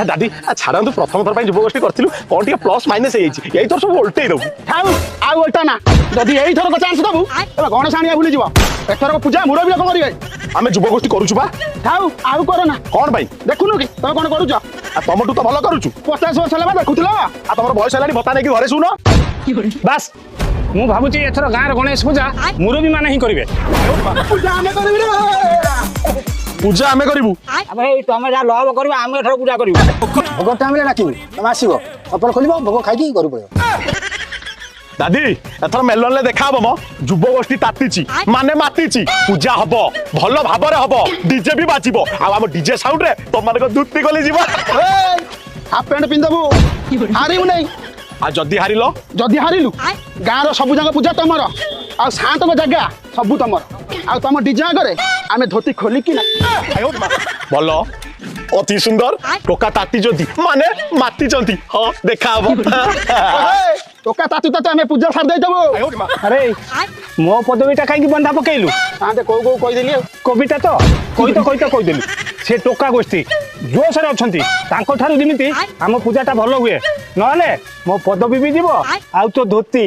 दादी छाड़ू प्रथम थर युवगोष्ठी करूँ कौन टे प्लस माइनस यही थर सब उल्टे दबू ଥାଉ ଆଉ ଓଲଟା ନା ଯଦି ଏଇଥରକ ଚାନ୍ସ ଦବୁ ତେବେ ଗଣେଶ ଆଣିବା ଭୁଲିଯିବ ଏଥରକ ପୂଜା ମୁରବି ଲୋକ କରିବେ आम युवगोष्ठी करूँ बा ଥାଉ ଆଉ କର ନା कौन भाई ଦେଖୁନୁ କି ତମେ କ'ଣ କରୁଛ तुमठू तो भल करुचु 50 ବର୍ଷ ହେଲା ବା ଦେଖୁଥିଲ तुम बयस है भत्ता नहीं घरे शुन ବାସ୍ ମୁଁ ଭାବୁଛି ଏଥର ଗାଁର ଗଣେଶ ପୂଜା ମୁରବୀ ମାନେ ହିଁ କରିବେ। ପୂଜା ଆମେ କରିବି ରେ पूजा आम करूँ भाई तुम जहाँ लव कर पूजा कर भोग टाइम डाकिबू तुम आसब कपड़ खोल भोग खाई घर पड़ो दादी एथर मेलन ले देखा हम युवगोष्ठी ताती माने माती पूजा हम भल भाव हम डीजे भी बाजिबो आम डीजे साउंड रे तुम मान दुती गली जीव हाफ पैंट पिंधबू हारिबू नहीं आ जदी हारिल जदि हारिलु गाँव सब जाक पूजा तुमर आ शांत जगह सब तुमर आ तुम डीजे आगे आम धोती खोलिकी ना भल अति सुंदर टोका ताती जदी माने माती जंती हाँ देखा हम टोका तातु तातु आम पूजा सार देबू अरे मो पदवीटा कहीं बंधा पकेलु हाँ कौ कौ कहीदेली कविता तो कहीदेलु से टोका गोष्ठी जोश अच्छा तांको जमी आम पूजाटा भल हुए ना मो पदवी भी जीव आउ तो धोती